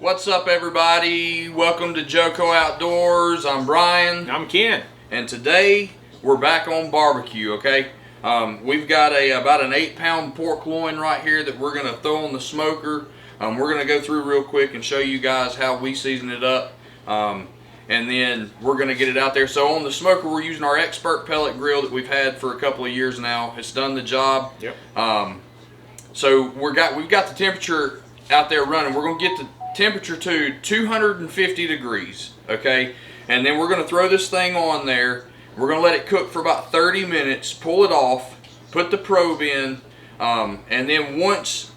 What's up, everybody? Welcome to Joco Outdoors. I'm Brian. I'm Ken. And today we're back on barbecue, okay? We've got about an 8-pound pork loin right here that we're gonna throw on the smoker. We're gonna go through real quick and show you guys how we season it up. And then we're gonna get it out there. So on the smoker, we're using our Expert pellet grill that we've had for a couple of years now. It's done the job. Yep. So we've got the temperature out there running. We're gonna get the temperature to 250 degrees, okay? And then we're gonna throw this thing on there. We're gonna let it cook for about 30 minutes, pull it off, put the probe in, and then once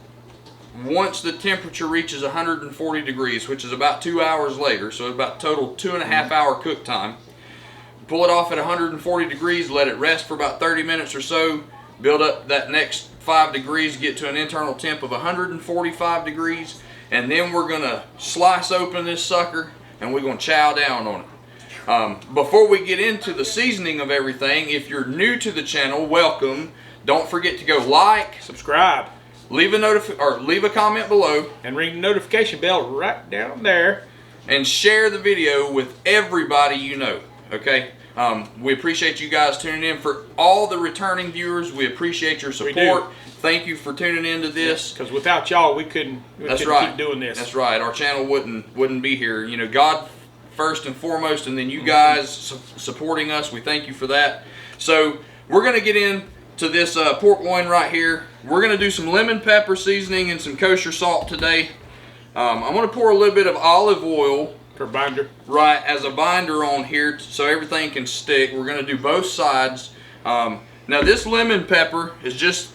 the temperature reaches 140 degrees, which is about 2 hours later, so about total 2.5 hour cook time, pull it off at 140 degrees, let it rest for about 30 minutes or so, build up that next 5 degrees, get to an internal temp of 145 degrees, and then we're gonna slice open this sucker and we're gonna chow down on it. Before we get into the seasoning of everything, if you're new to the channel, welcome. Don't forget to go like, Subscribe. leave a comment below, And ring the notification bell right down there. and share the video with everybody you know, okay? We appreciate you guys tuning in. For all the returning viewers, we appreciate your support. Thank you for tuning into this. Because without y'all, we couldn't keep doing this. That's right. Our channel wouldn't be here. You know, God first and foremost, and then you guys supporting us. We thank you for that. So we're going to get into this pork loin right here. We're going to do some lemon pepper seasoning and some kosher salt today. I'm going to pour a little bit of olive oil For binder. right as a binder on here so everything can stick. We're going to do both sides. Now this lemon pepper is just,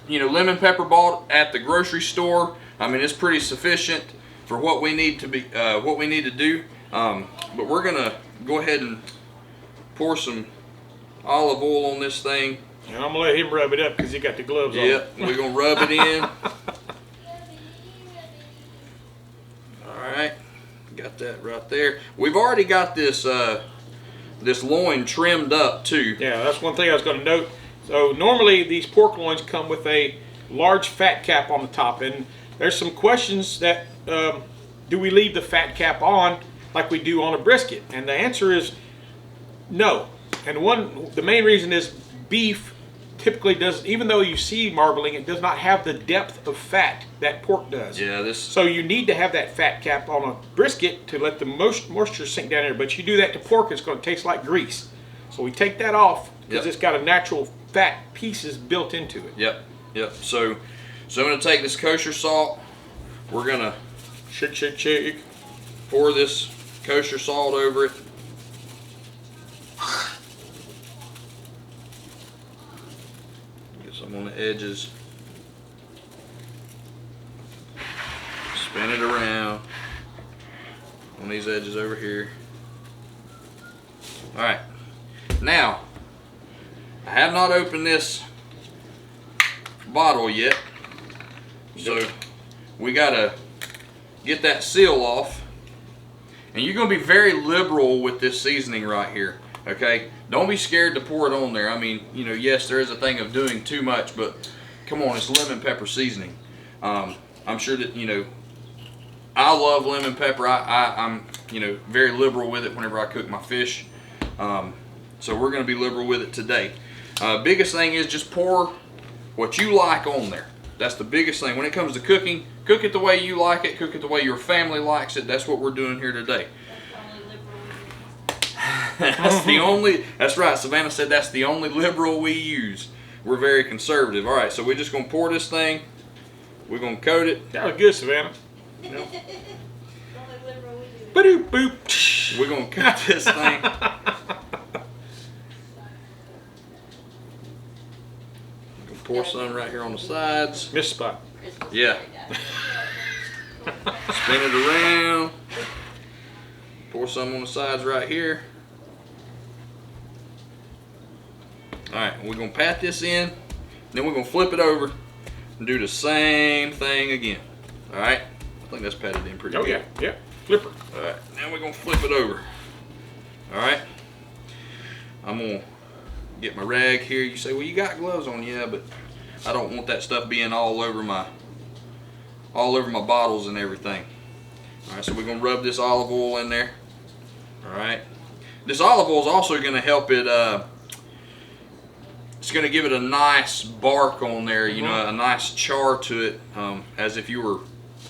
you know, lemon pepper bought at the grocery store. I mean, it's pretty sufficient for what we need to do. But we're gonna go ahead and pour some olive oil on this thing. And I'm going to let him rub it up because he got the gloves on. Yep, we're gonna rub it in. Alright, got that right there. We've already got this this loin trimmed up too. Yeah, that's one thing I was going to note. So normally these pork loins come with a large fat cap on the top. And there's some questions that, do we leave the fat cap on like we do on a brisket? And the answer is no. And the main reason is beef typically does, even though you see marbling, it does not have the depth of fat that pork does. Yeah, So you need to have that fat cap on a brisket to let the moisture sink down there. But you do that to pork, it's going to taste like grease. So we take that off because it's got a natural fat pieces built into it. Yep. So I'm gonna take this kosher salt. We're gonna Shake. pour this kosher salt over it. Get some on the edges. Spin it around on these edges over here. All right. Now, I have not opened this bottle yet, so we gotta get that seal off. And you're gonna be very liberal with this seasoning right here, okay? Don't be scared to pour it on there. I mean, you know, yes, there is a thing of doing too much, but come on, it's lemon pepper seasoning. I'm sure that, you know, I love lemon pepper. I'm, you know, very liberal with it whenever I cook my fish. So we're gonna be liberal with it today. Biggest thing is just pour what you like on there. That's the biggest thing. When it comes to cooking, cook it the way you like it, cook it the way your family likes it. That's what we're doing here today. That's right, Savannah said that's the only liberal we use. We're very conservative. All right, so we're just gonna pour this thing. We're gonna coat it. That was good, Savannah. Yep. Ba-doop-boop. We're gonna coat this thing. Pour some right here on the sides. Miss spot. Yeah. Spin it around. Pour some on the sides right here. Alright, we're going to pat this in. Then we're going to flip it over and do the same thing again. Alright? I think that's patted in pretty good. Yeah. Flipper. Alright, now we're going to flip it over. Alright? I'm going to get my rag here. You say, well, you got gloves on. Yeah, but I don't want that stuff being all over my bottles and everything. All right, so we're gonna rub this olive oil in there. All right. This olive oil is also gonna help it. It's gonna give it a nice bark on there. You know, a nice char to it, as if you were,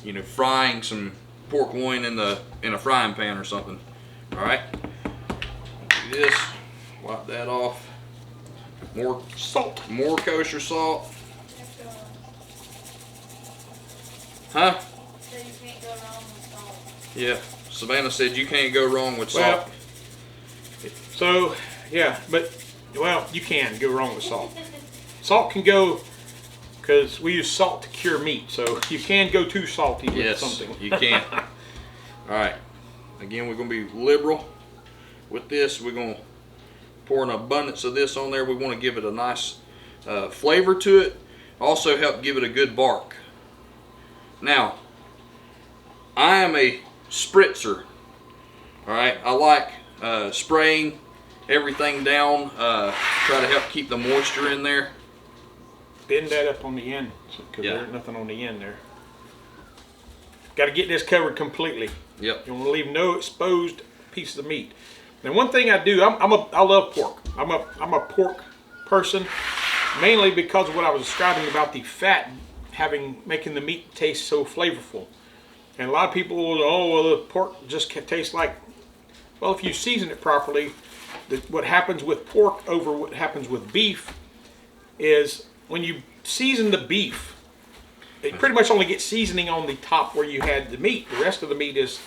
you know, frying some pork loin in a frying pan or something. All right. Do this. Wipe that off. More salt. More kosher salt. Huh? So you can't go wrong with salt. Yeah. Savannah said you can't go wrong with salt. So, yeah, but, well, you can go wrong with salt. Salt can go, because we use salt to cure meat, so you can go too salty with something. You can. All right. Again, we're going to be liberal with this. We're going to pour an abundance of this on there. We want to give it a nice flavor to it. Also help give it a good bark. Now, I am a spritzer. All right. I like spraying everything down. Try to help keep the moisture in there. Bend that up on the end, because Yeah. there's nothing on the end there. Got to get this covered completely. Yep. You want to leave no exposed pieces of meat. Now, one thing I do, I love pork. I'm a pork person, mainly because of what I was describing about the fat making the meat taste so flavorful. And a lot of people will, oh, well, the pork just tastes like. Well, if you season it properly, what happens with pork over what happens with beef is when you season the beef, it pretty much only gets seasoning on the top where you had the meat. The rest of the meat is,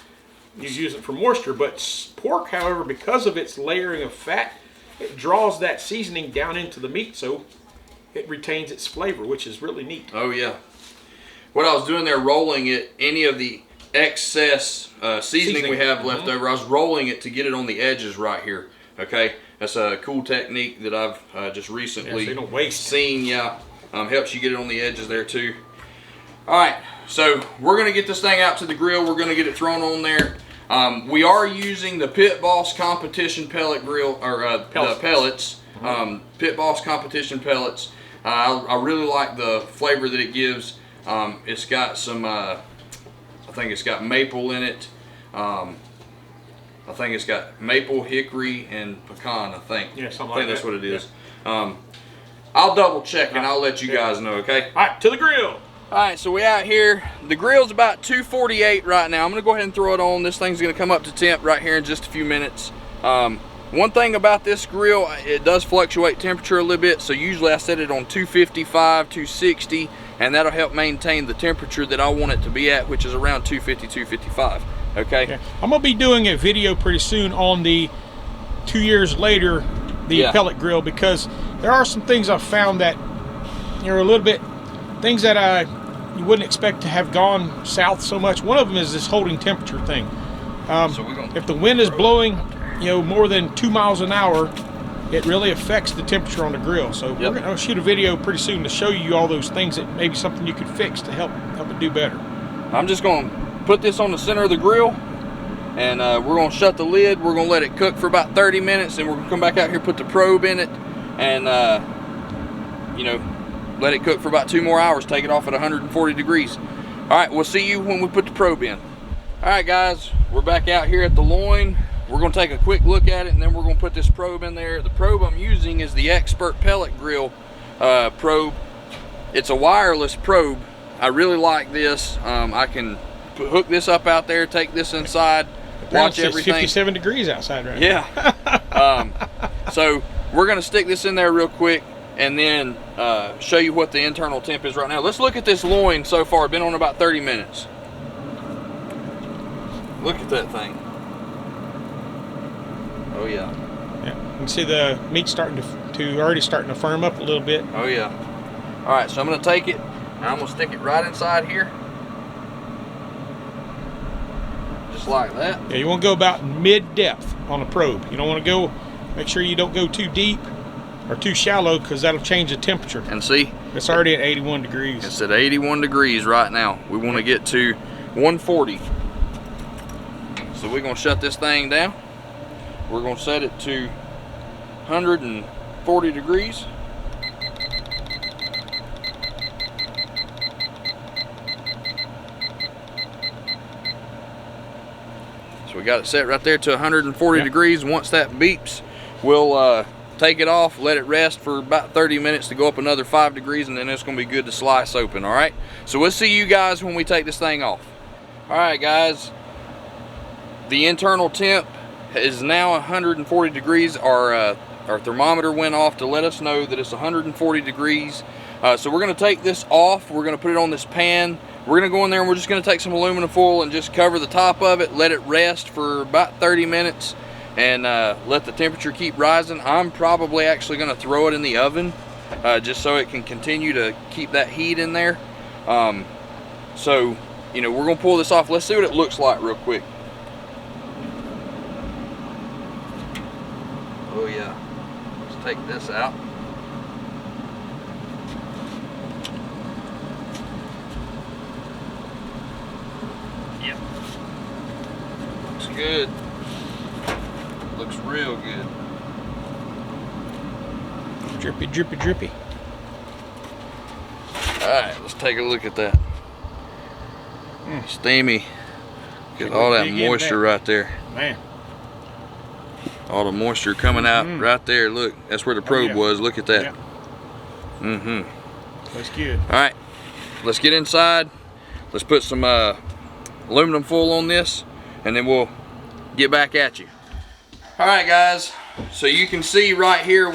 you use it for moisture. But pork, however, because of its layering of fat, it draws that seasoning down into the meat, so it retains its flavor, which is really neat. Oh yeah. What I was doing there, rolling it, any of the excess seasoning we have left over, I was rolling it to get it on the edges right here. Okay, that's a cool technique that I've just recently so you don't waste. seen. Yeah, helps you get it on the edges there too. All right, so we're gonna get this thing out to the grill. We're gonna get it thrown on there. We are using the Pit Boss Competition pellet grill, or the pellets. Pit Boss Competition pellets. I really like the flavor that it gives. It's got some, I think it's got maple in it. I think it's got maple, hickory, and pecan, I think. Yeah, something I think like that's that. what it is. I'll double check and I'll let you guys know, okay? All right, to the grill. All right, so we out here. The grill's about 248 right now. I'm gonna go ahead and throw it on. This thing's gonna come up to temp right here in just a few minutes. One thing about this grill, it does fluctuate temperature a little bit, so usually I set it on 255, 260, and that'll help maintain the temperature that I want it to be at, which is around 250, 255, okay? Yeah. I'm gonna be doing a video pretty soon on the 2 years later, the pellet grill, because there are some things I've found that are a little bit, things that you wouldn't expect to have gone south so much. One of them is this holding temperature thing. If the wind is blowing, you know, more than 2 miles an hour, it really affects the temperature on the grill. So we're gonna shoot a video pretty soon to show you all those things that maybe something you could fix to help it do better. I'm just gonna put this on the center of the grill, and we're gonna shut the lid. We're gonna let it cook for about 30 minutes, and we're gonna come back out here, put the probe in it, and you know, let it cook for about 2 more hours. Take it off at 140 degrees. All right, we'll see you when we put the probe in. All right, guys, we're back out here at the Loin. We're gonna take a quick look at it, and then we're gonna put this probe in there. The probe I'm using is the Expert Pellet Grill probe. It's a wireless probe. I really like this. I can hook this up out there, take this inside, watch everything. 57 degrees outside right now. Yeah. So we're gonna stick this in there real quick, and then show you what the internal temp is right now. Let's look at this loin so far. Been on about 30 minutes. Look at that thing. Oh yeah. Yeah. You can see the meat starting to already starting to firm up a little bit. Oh yeah. All right, so I'm gonna take it and I'm gonna stick it right inside here. Just like that. Yeah, you want to go about mid-depth on a probe. You don't want to go, make sure you don't go too deep or too shallow, because that'll change the temperature. And see? It's already at 81 degrees. It's at 81 degrees right now. We want to get to 140. So we're gonna shut this thing down. We're gonna set it to 140 degrees. So we got it set right there to 140 degrees. Once that beeps, we'll take it off, let it rest for about 30 minutes to go up another 5 degrees, and then it's gonna be good to slice open, all right? So we'll see you guys when we take this thing off. All right, guys, the internal temp is now 140 degrees. Our thermometer went off to let us know that it's 140 degrees. So we're gonna take this off, we're gonna put it on this pan. We're gonna go in there and we're just gonna take some aluminum foil and just cover the top of it, let it rest for about 30 minutes, and let the temperature keep rising. I'm probably actually gonna throw it in the oven just so it can continue to keep that heat in there. So, you know, we're gonna pull this off. Let's see what it looks like real quick. Oh yeah, let's take this out. Yep, looks good. Looks real good. Drippy, drippy, drippy. All right, let's take a look at that. Steamy. Get all that moisture right there. Man. All the moisture coming out right there. Look, that's where the probe was. Look at that. Yeah. That's good. All right, let's get inside. Let's put some aluminum foil on this, and then we'll get back at you. All right, guys. So you can see right here,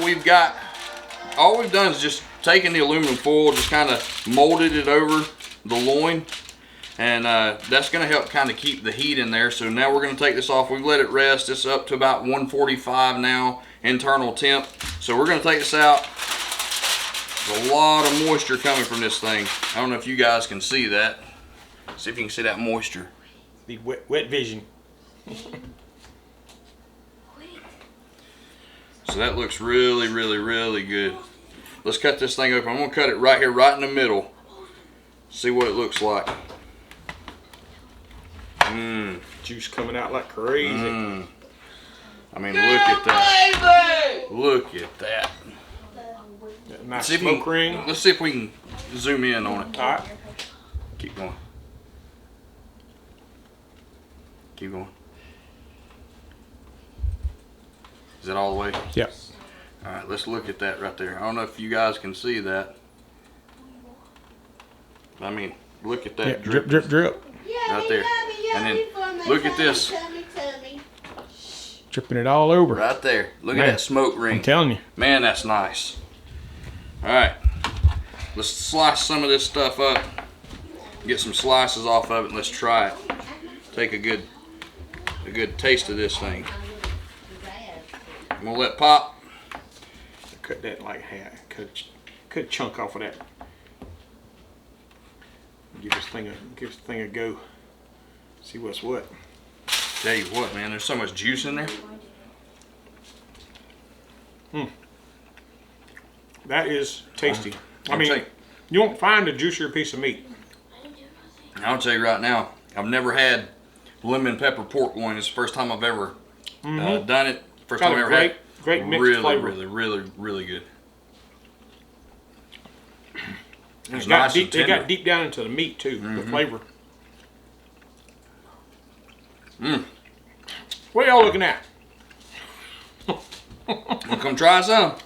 all we've done is just taken the aluminum foil, just kind of molded it over the loin, and that's going to help kind of keep the heat in there. So now we're going to take this off. We've let it rest. It's up to about 145 now, internal temp. So we're going to take this out. There's a lot of moisture coming from this thing. I don't know if you guys can see that. See if you can see that moisture. The wet vision. So that looks really, really, really good. Let's cut this thing open. I'm gonna cut it right here, right in the middle. See what it looks like. Juice coming out like crazy. I mean, look at that. Look at that. Nice smoke ring. Let's see if we can zoom in on it. All right. Keep going. Keep going. Is that all the way? Yep. All right, let's look at that right there. I don't know if you guys can see that. I mean, look at that. Yeah, drip, drip, drip. Right there. And then look at this. Dripping it all over. Right there. Look at Man, that smoke ring. I'm telling you. Man, that's nice. All right. Let's slice some of this stuff up. Get some slices off of it and let's try it. Take a good taste of this thing. I'm gonna let pop. Cut that like half. Cut a chunk off of that. Give this thing a go. See what's what. Tell you what, man, there's so much juice in there. That is tasty. I mean, you won't find a juicier piece of meat. I'll tell you right now, I've never had lemon pepper pork loin. It's the first time I've ever done it. First time I've ever had. Great mixed really, flavor. really good. It's got nice deep, and they tender. got deep down into the meat too, the flavor. What are y'all looking at? Wanna come try some?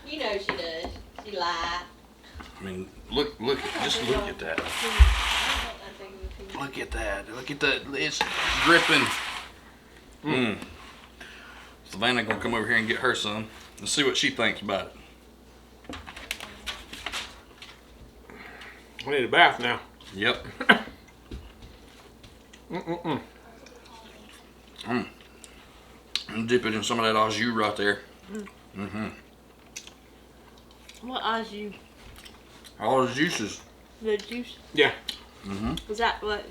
You know she does. She lied. I mean, just look at that. Look at that. Look at that. It's dripping. Savannah gonna come over here and get her some and see what she thinks about it. I need a bath now. Yep. And dip it in some of that au jus right there. What au jus? All the juices. The juice? Yeah. Is that what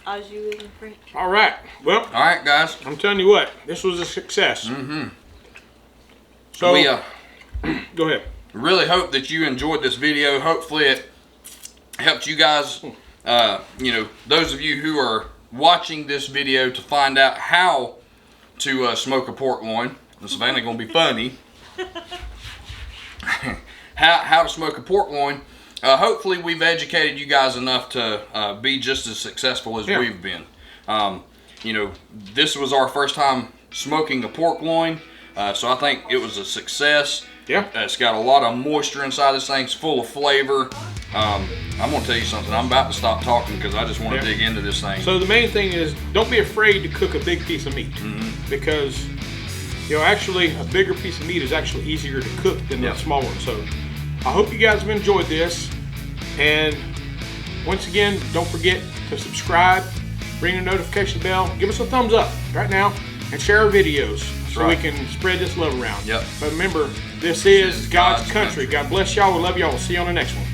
au jus is in French? All right. Well, All right, guys. I'm telling you what, this was a success. So, We go ahead. really hope that you enjoyed this video. Hopefully it helped you guys, you know, those of you who are watching this video to find out how to smoke a pork loin. And Savannah gonna be funny. How to smoke a pork loin. hopefully we've educated you guys enough to be just as successful as we've been. You know, this was our first time smoking a pork loin, so I think it was a success. Yeah. It's got a lot of moisture inside this thing. It's full of flavor. I'm going to tell you something. I'm about to stop talking because I just want to dig into this thing. So the main thing is, don't be afraid to cook a big piece of meat, because you know, actually a bigger piece of meat is actually easier to cook than a small one. So I hope you guys have enjoyed this, and once again, don't forget to subscribe, ring the notification bell, give us a thumbs up right now, and share our videos so we can spread this love around. Yep. But remember, this is God's country. God bless y'all. We love y'all. We'll see you on the next one.